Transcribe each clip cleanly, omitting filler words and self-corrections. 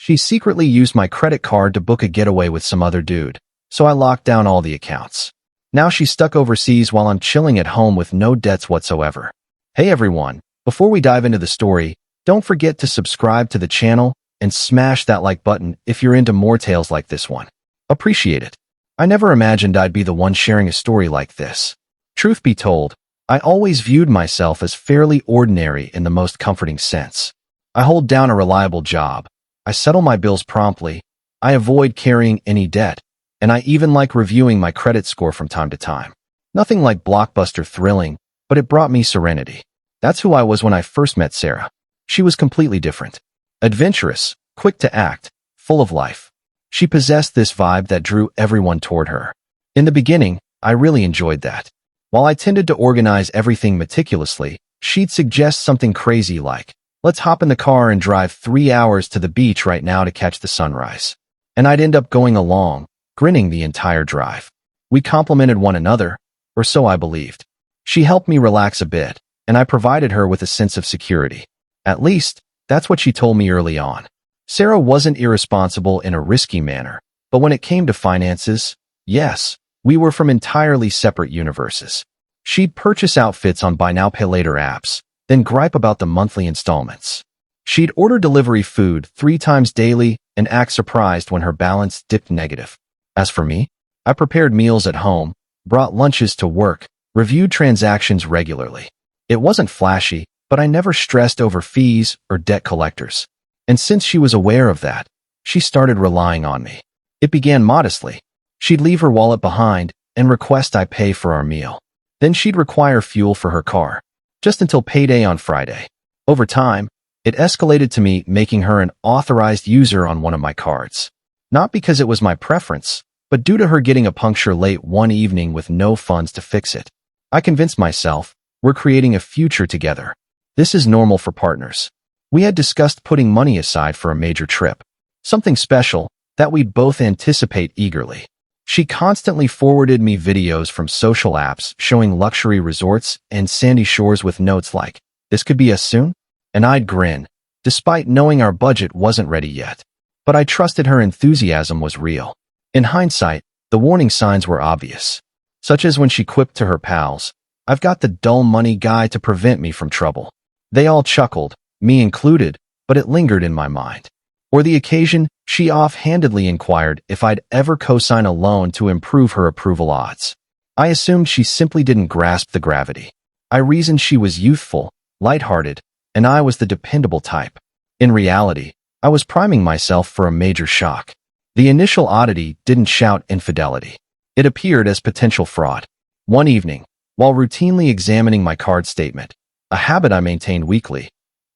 She secretly used my credit card to book a getaway with some other dude, so I locked down all the accounts. Now she's stuck overseas while I'm chilling at home with no debts whatsoever. Hey everyone, before we dive into the story, don't forget to subscribe to the channel and smash that like button if you're into more tales like this one. Appreciate it. I never imagined I'd be the one sharing a story like this. Truth be told, I always viewed myself as fairly ordinary in the most comforting sense. I hold down a reliable job. I settle my bills promptly. I avoid carrying any debt. And I even like reviewing my credit score from time to time. Nothing like blockbuster thrilling, but it brought me serenity. That's who I was when I first met Sarah. She was completely different. Adventurous, quick to act, full of life. She possessed this vibe that drew everyone toward her. In the beginning, I really enjoyed that. While I tended to organize everything meticulously, she'd suggest something crazy like, let's hop in the car and drive 3 hours to the beach right now to catch the sunrise. And I'd end up going along, grinning the entire drive. We complimented one another, or so I believed. She helped me relax a bit, and I provided her with a sense of security. At least, that's what she told me early on. Sarah wasn't irresponsible in a risky manner, but when it came to finances, yes, we were from entirely separate universes. She'd purchase outfits on buy now pay later apps, then gripe about the monthly installments. She'd order delivery food 3 times daily and act surprised when her balance dipped negative. As for me, I prepared meals at home, brought lunches to work, reviewed transactions regularly. It wasn't flashy, but I never stressed over fees or debt collectors. And since she was aware of that, she started relying on me. It began modestly. She'd leave her wallet behind and request I pay for our meal. Then she'd require fuel for her car, just until payday on Friday. Over time, it escalated to me making her an authorized user on one of my cards. Not because it was my preference, but due to her getting a puncture late one evening with no funds to fix it. I convinced myself, we're creating a future together. This is normal for partners. We had discussed putting money aside for a major trip. Something special that we'd both anticipate eagerly. She constantly forwarded me videos from social apps showing luxury resorts and sandy shores with notes like, this could be us soon? And I'd grin, despite knowing our budget wasn't ready yet. But I trusted her enthusiasm was real. In hindsight, the warning signs were obvious. Such as when she quipped to her pals, I've got the dull money guy to prevent me from trouble. They all chuckled, me included, but it lingered in my mind. Or the occasion, she offhandedly inquired if I'd ever co-sign a loan to improve her approval odds. I assumed she simply didn't grasp the gravity. I reasoned she was youthful, lighthearted, and I was the dependable type. In reality, I was priming myself for a major shock. The initial oddity didn't shout infidelity. It appeared as potential fraud. One evening, while routinely examining my card statement, a habit I maintained weekly,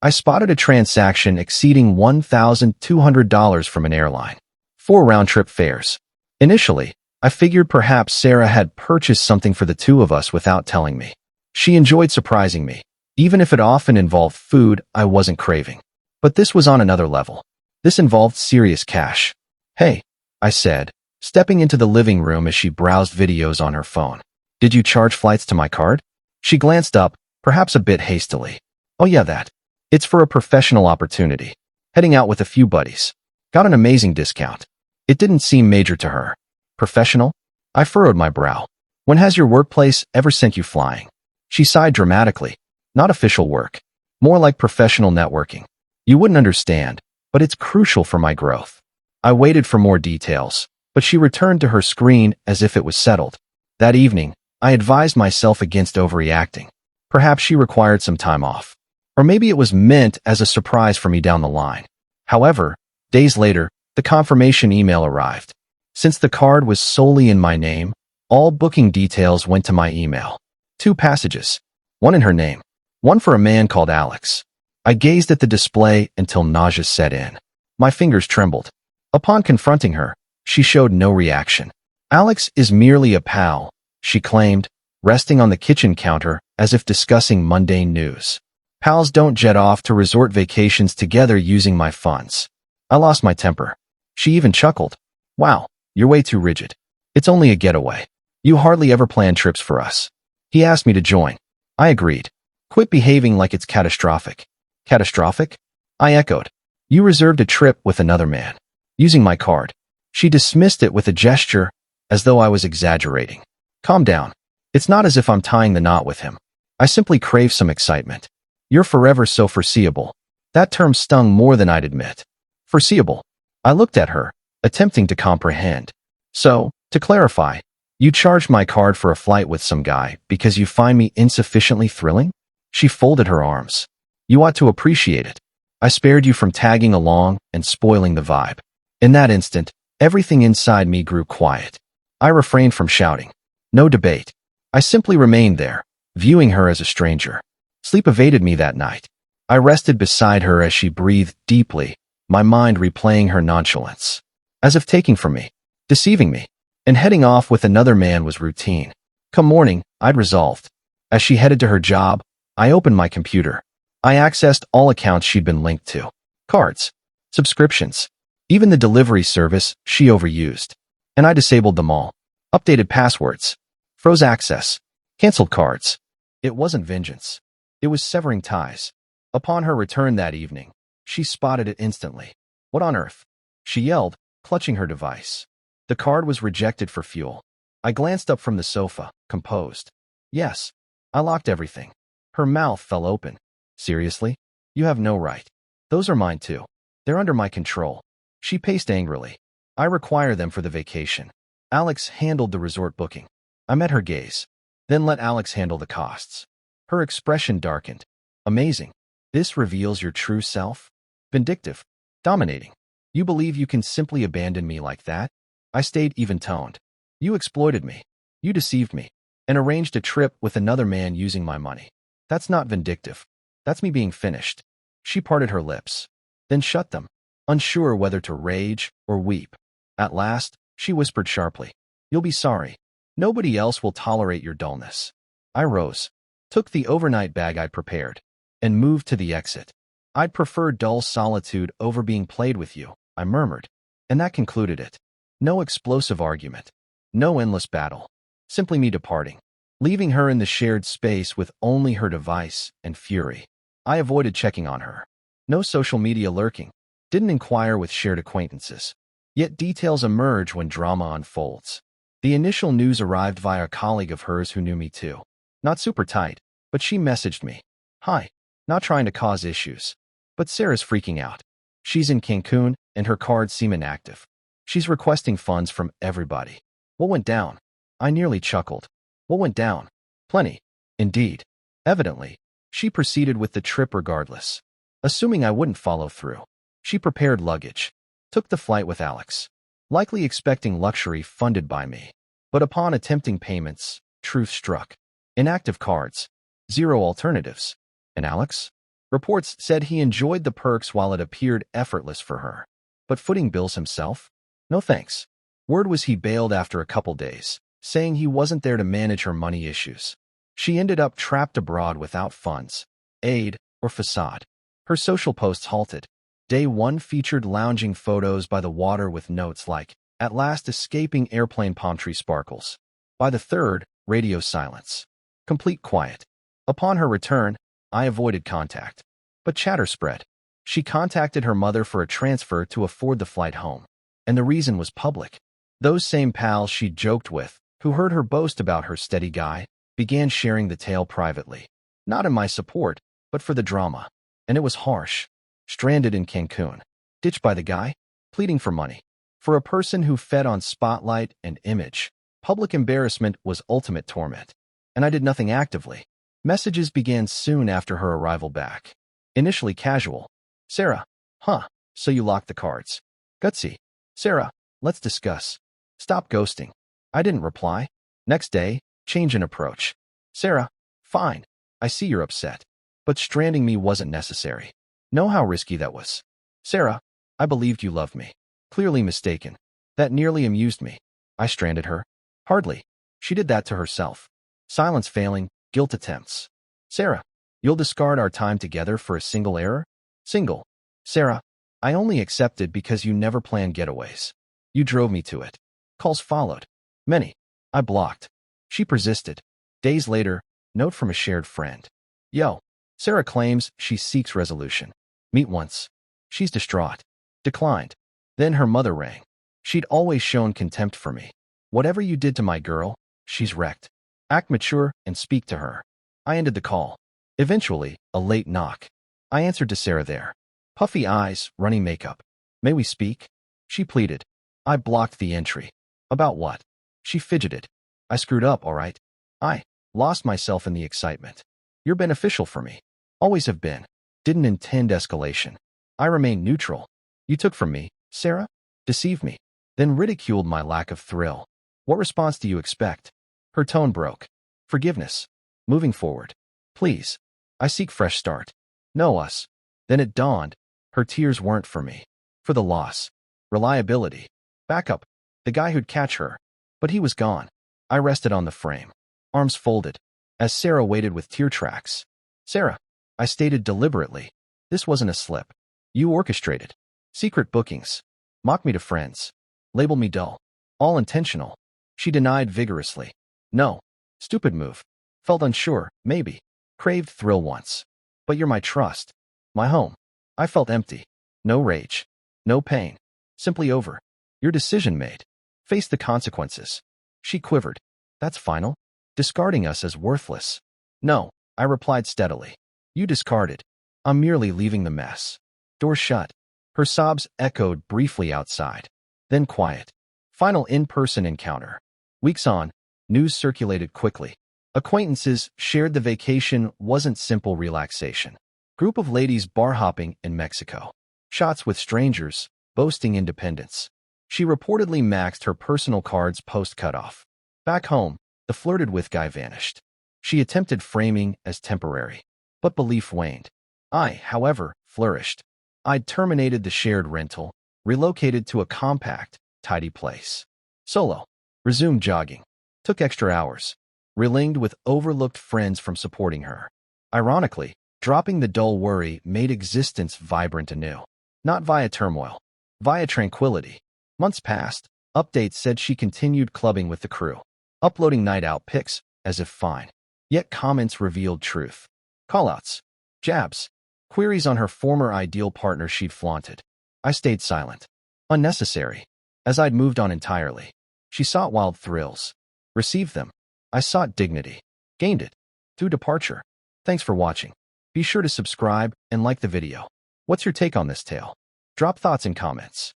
I spotted a transaction exceeding $1,200 from an airline. 4 round-trip fares. Initially, I figured perhaps Sarah had purchased something for the two of us without telling me. She enjoyed surprising me, even if it often involved food I wasn't craving. But this was on another level. This involved serious cash. Hey, I said, stepping into the living room as she browsed videos on her phone. Did you charge flights to my card? She glanced up, perhaps a bit hastily. Oh yeah, that. It's for a professional opportunity. Heading out with a few buddies. Got an amazing discount. It didn't seem major to her. Professional? I furrowed my brow. When has your workplace ever sent you flying? She sighed dramatically. Not official work. More like professional networking. You wouldn't understand, but it's crucial for my growth. I waited for more details, but she returned to her screen as if it was settled. That evening, I advised myself against overreacting. Perhaps she required some time off. Or maybe it was meant as a surprise for me down the line. However, days later, the confirmation email arrived. Since the card was solely in my name, all booking details went to my email. 2 passages. One in her name. One for a man called Alex. I gazed at the display until nausea set in. My fingers trembled. Upon confronting her, she showed no reaction. Alex is merely a pal, she claimed, resting on the kitchen counter as if discussing mundane news. Pals don't jet off to resort vacations together using my funds. I lost my temper. She even chuckled. Wow, you're way too rigid. It's only a getaway. You hardly ever plan trips for us. He asked me to join. I agreed. Quit behaving like it's catastrophic. Catastrophic? I echoed. You reserved a trip with another man, using my card. She dismissed it with a gesture, as though I was exaggerating. Calm down. It's not as if I'm tying the knot with him. I simply crave some excitement. You're forever so foreseeable. That term stung more than I'd admit. Foreseeable. I looked at her, attempting to comprehend. So, to clarify, you charged my card for a flight with some guy because you find me insufficiently thrilling? She folded her arms. You ought to appreciate it. I spared you from tagging along and spoiling the vibe. In that instant, everything inside me grew quiet. I refrained from shouting. No debate. I simply remained there, viewing her as a stranger. Sleep evaded me that night. I rested beside her as she breathed deeply, my mind replaying her nonchalance. As if taking from me, deceiving me, and heading off with another man was routine. Come morning, I'd resolved. As she headed to her job, I opened my computer. I accessed all accounts she'd been linked to. Cards, subscriptions, even the delivery service she overused. And I disabled them all. Updated passwords, froze access, canceled cards. It wasn't vengeance. It was severing ties. Upon her return that evening, she spotted it instantly. What on earth? She yelled, clutching her device. The card was rejected for fuel. I glanced up from the sofa, composed. Yes, I locked everything. Her mouth fell open. Seriously? You have no right. Those are mine too. They're under my control. She paced angrily. I require them for the vacation. Alex handled the resort booking. I met her gaze. Then let Alex handle the costs. Her expression darkened. Amazing. This reveals your true self? Vindictive. Dominating. You believe you can simply abandon me like that? I stayed even-toned. You exploited me. You deceived me. And arranged a trip with another man using my money. That's not vindictive. That's me being finished. She parted her lips. Then shut them, unsure whether to rage or weep. At last, she whispered sharply. You'll be sorry. Nobody else will tolerate your dullness. I rose, took the overnight bag I'd prepared, and moved to the exit. I'd prefer dull solitude over being played with you, I murmured. And that concluded it. No explosive argument. No endless battle. Simply me departing, leaving her in the shared space with only her device and fury. I avoided checking on her. No social media lurking. Didn't inquire with shared acquaintances. Yet details emerge when drama unfolds. The initial news arrived via a colleague of hers who knew me too. Not super tight, but she messaged me. Hi, not trying to cause issues. But Sarah's freaking out. She's in Cancun, and her cards seem inactive. She's requesting funds from everybody. What went down? I nearly chuckled. What went down? Plenty. Indeed. Evidently, she proceeded with the trip regardless. Assuming I wouldn't follow through, she prepared luggage, took the flight with Alex, likely expecting luxury funded by me. But upon attempting payments, truth struck. Inactive cards. Zero alternatives. And Alex? Reports said he enjoyed the perks while it appeared effortless for her. But footing bills himself? No thanks. Word was he bailed after a couple days, saying he wasn't there to manage her money issues. She ended up trapped abroad without funds, aid, or facade. Her social posts halted. Day 1 featured lounging photos by the water with notes like, at last escaping airplane palm tree sparkles. By the 3rd, radio silence. Complete quiet. Upon her return, I avoided contact. But chatter spread. She contacted her mother for a transfer to afford the flight home. And the reason was public. Those same pals she'd joked with, who heard her boast about her steady guy, began sharing the tale privately. Not in my support, but for the drama. And it was harsh. Stranded in Cancun. Ditched by the guy. Pleading for money. For a person who fed on spotlight and image, public embarrassment was ultimate torment. And I did nothing actively. Messages began soon after her arrival back. Initially casual. Sarah. Huh. So you locked the cards. Gutsy. Sarah. Let's discuss. Stop ghosting. I didn't reply. Next day, change in approach. Sarah. Fine. I see you're upset. But stranding me wasn't necessary. Know how risky that was. Sarah. I believed you loved me. Clearly mistaken. That nearly amused me. I stranded her. Hardly. She did that to herself. Silence failing, guilt attempts. Sarah. You'll discard our time together for a single error? Single. Sarah. I only accepted because you never planned getaways. You drove me to it. Calls followed. Many. I blocked. She persisted. Days later, note from a shared friend. Yo. Sarah claims she seeks resolution. Meet once. She's distraught. Declined. Then her mother rang. She'd always shown contempt for me. Whatever you did to my girl, she's wrecked. Act mature and speak to her. I ended the call. Eventually, a late knock. I answered to Sarah there. Puffy eyes, runny makeup. May we speak? She pleaded. I blocked the entry. About what? She fidgeted. I screwed up, all right? I lost myself in the excitement. You're beneficial for me. Always have been. Didn't intend escalation. I remained neutral. You took from me, Sarah? Deceived me. Then ridiculed my lack of thrill. What response do you expect? Her tone broke. Forgiveness. Moving forward. Please. I seek fresh start. Know us. Then it dawned. Her tears weren't for me. For the loss. Reliability. Backup. The guy who'd catch her. But he was gone. I rested on the frame. Arms folded. As Sarah waited with tear tracks. Sarah. I stated deliberately. This wasn't a slip. You orchestrated. Secret bookings. Mock me to friends. Label me dull. All intentional. She denied vigorously. No. Stupid move. Felt unsure, maybe. Craved thrill once. But you're my trust. My home. I felt empty. No rage. No pain. Simply over. Your decision made. Face the consequences. She quivered. That's final? Discarding us as worthless. No, I replied steadily. You discarded. I'm merely leaving the mess. Door shut. Her sobs echoed briefly outside. Then quiet. Final in-person encounter. Weeks on, news circulated quickly. Acquaintances shared the vacation wasn't simple relaxation. Group of ladies bar hopping in Mexico. Shots with strangers, boasting independence. She reportedly maxed her personal cards post-cutoff. Back home, the flirted with guy vanished. She attempted framing as temporary. But belief waned. I, however, flourished. I'd terminated the shared rental, relocated to a compact, tidy place. Solo. Resumed jogging. Took extra hours. Relinged with overlooked friends from supporting her. Ironically, dropping the dull worry made existence vibrant anew. Not via turmoil. Via tranquility. Months passed. Updates said she continued clubbing with the crew. Uploading night-out pics, as if fine. Yet comments revealed truth. Callouts. Jabs. Queries on her former ideal partner she'd flaunted. I stayed silent. Unnecessary. As I'd moved on entirely. She sought wild thrills. Received them. I sought dignity. Gained it. Through departure. Thanks for watching. Be sure to subscribe and like the video. What's your take on this tale? Drop thoughts in comments.